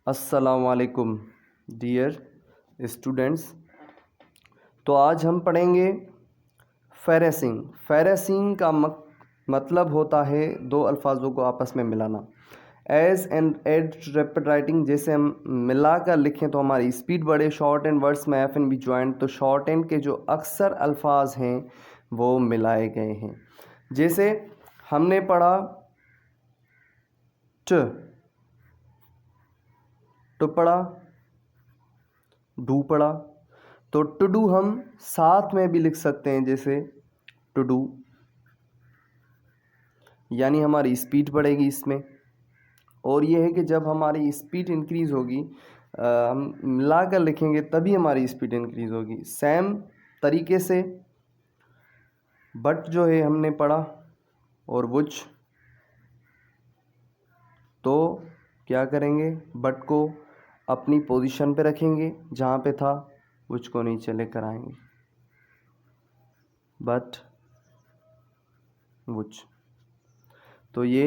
अस्सलाम वालेकुम dear students. तो आज हम पढ़ेंगे फेरेसिंग। फेरेसिंग का मतलब होता है दो अल्फाजों को आपस में मिलाना। Ease and aid rapid writing, जैसे हम मिला कर लिखें तो हमारी स्पीड बढ़े। शॉर्ट एंड वर्ड्स में एफ एन बी ज्वाइंट, तो शॉर्ट एंड के जो अक्सर अल्फाज हैं वो मिलाए गए हैं। जैसे हमने पढ़ा टू पढ़ा, डू पढ़ा, तो टू डू हम साथ में भी लिख सकते हैं, जैसे टू डू, यानी हमारी स्पीड बढ़ेगी इसमें। और ये है कि जब हमारी स्पीड इंक्रीज़ होगी, हम मिला कर लिखेंगे तभी हमारी स्पीड इंक्रीज़ होगी। सेम तरीके से बट जो है हमने पढ़ा और वुच, तो क्या करेंगे, बट को अपनी पोजीशन पे रखेंगे जहाँ पे था, वुच को नीचे लेकर आएंगे, बट वुच, तो ये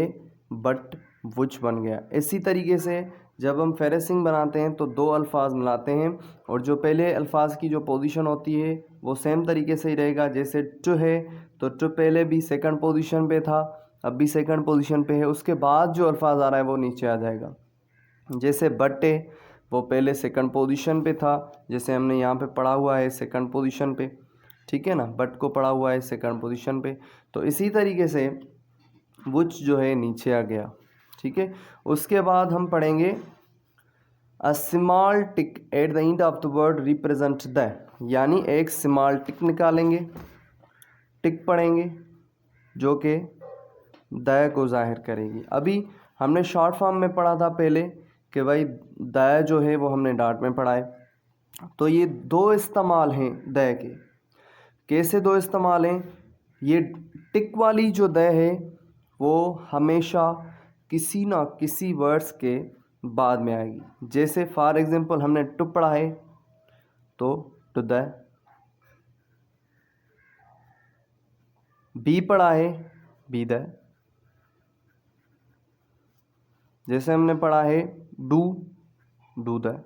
बट वुच बन गया। इसी तरीके से जब हम फेरेसिंग बनाते हैं तो दो अल्फाज मिलाते हैं और जो पहले अल्फाज की जो पोजीशन होती है वो सेम तरीके से ही रहेगा। जैसे टू है तो टू पहले भी सेकंड पोजीशन पे था, अब भी सेकंड पोजीशन पे है, उसके बाद जो अल्फाज आ रहा है वो नीचे आ जाएगा। जैसे बट है वो पहले सेकंड पोजीशन पे था, जैसे हमने यहाँ पे पढ़ा हुआ है सेकंड पोजीशन पे, ठीक है ना, बट को पढ़ा हुआ है सेकंड पोजीशन पे। तो इसी तरीके से वुच जो है नीचे आ गया, ठीक है। उसके बाद हम पढ़ेंगे a small tick at the end of the word represent the, यानी एक स्मॉल टिक निकालेंगे, टिक पढ़ेंगे जो कि द को जाहिर करेगी। अभी हमने शॉर्ट फॉर्म में पढ़ा था पहले कि भाई द जो है वो हमने डॉट में पढ़ा है। तो ये दो इस्तेमाल हैं द के। कैसे दो इस्तेमाल हैं? ये टिक वाली जो द है वो हमेशा किसी ना किसी वर्ड्स के बाद में आएगी। जैसे फॉर एग्जांपल हमने टू पढ़ा है तो टू द, बी पढ़ा है बी द, जैसे हमने पढ़ा है डू, डू द,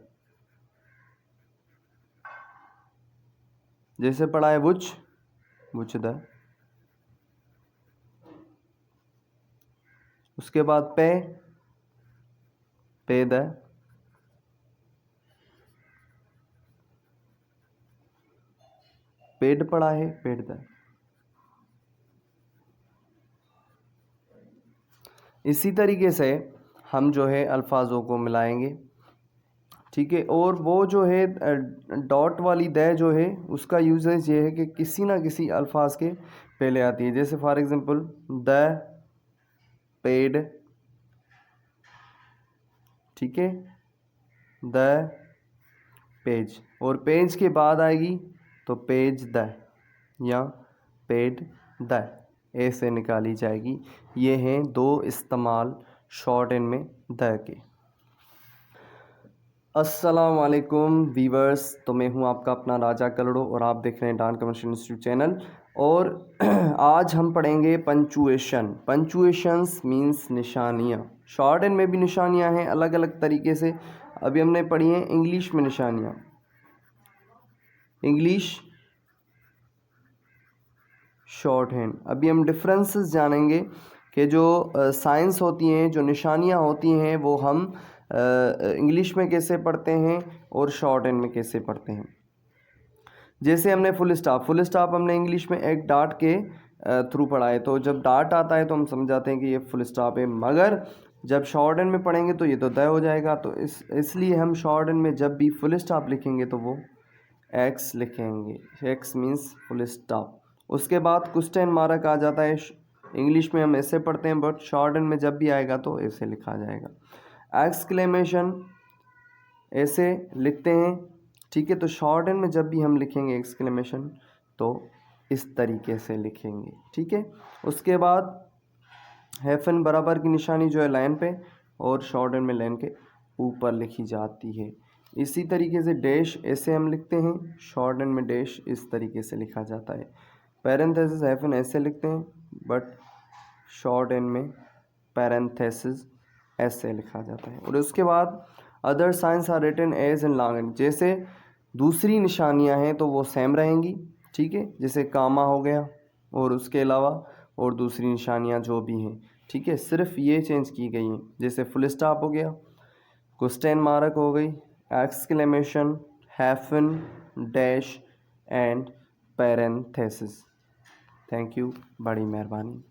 जैसे पढ़ा है वुच, वुच द, उसके बाद पे द, पेड पढ़ा है पेड द। इसी तरीके से हम जो है अल्फाजों को मिलाएंगे, ठीक है। और वो जो है डॉट वाली द जो है उसका यूजेज ये है कि किसी ना किसी अल्फाज के पहले आती है। जैसे फॉर एग्जांपल द पेड, ठीक है, द पेज, और पेज के बाद आएगी तो पेज द या पेड द, ऐसे निकाली जाएगी। ये हैं दो इस्तेमाल शॉर्ट एंड में द के। अस्सलाम वालेकुम वीवर्स, तो मैं हूं आपका अपना राजा कलड़ो और आप देख रहे हैं डान कमर्शियल इंस्टीट्यूट चैनल। और आज हम पढ़ेंगे पंचुएशन। पंचुएशंस मींस निशानियां। शॉर्ट एंड में भी निशानियां हैं अलग अलग तरीके से। अभी हमने पढ़ी हैं इंग्लिश में निशानियां, इंग्लिश शॉर्ट हैंड। अभी हम डिफरेंसेस जानेंगे कि जो साइंस होती हैं, जो निशानियां होती हैं, वो हम इंग्लिश में कैसे पढ़ते हैं और शॉर्ट हैंड में कैसे पढ़ते हैं। जैसे हमने फुल स्टॉप, फुल स्टॉप हमने इंग्लिश में एक डॉट के थ्रू पढ़ा है, तो जब डॉट आता है तो हम समझ जाते हैं कि ये फुल स्टॉप है। मगर जब शॉर्ट हैंड में पढ़ेंगे तो ये तो द हो जाएगा। तो इसलिए हम शॉर्ट हैंड में जब भी फुल स्टॉप लिखेंगे तो वो एक्स लिखेंगे। X means full stop. उसके बाद क्वेश्चन मार्क आ जाता है। इंग्लिश में हम ऐसे पढ़ते हैं, बट शॉर्ट हैंड में जब भी आएगा तो ऐसे लिखा जाएगा। एक्सक्लेमेशन ऐसे लिखते हैं, ठीक है। तो शॉर्ट हैंड में जब भी हम लिखेंगे एक्सक्लेमेशन तो इस तरीके से लिखेंगे, ठीक है। उसके बाद हैफन बराबर की निशानी जो है लाइन पे, और शॉर्ट हैंड में लाइन के ऊपर लिखी जाती है। इसी तरीके से डैश ऐसे हम लिखते हैं, शॉर्ट हैंड में डैश इस तरीके से लिखा जाता है। पैरेंथेसिस हैफन ऐसे लिखते हैं, बट शॉर्ट हैंड में पैरेंथेसिस ऐसे लिखा जाता है। और उसके बाद other signs are written as in long, जैसे दूसरी निशानियां हैं तो वो सेम रहेंगी, ठीक है, जैसे कामा हो गया और उसके अलावा और दूसरी निशानियां जो भी हैं, ठीक है, सिर्फ ये चेंज की गई हैं, जैसे फुल स्टॉप हो गया, क्वेश्चन मार्क हो गई, exclamation, hyphen, dash and parenthesis. Thank you, बड़ी मेहरबानी।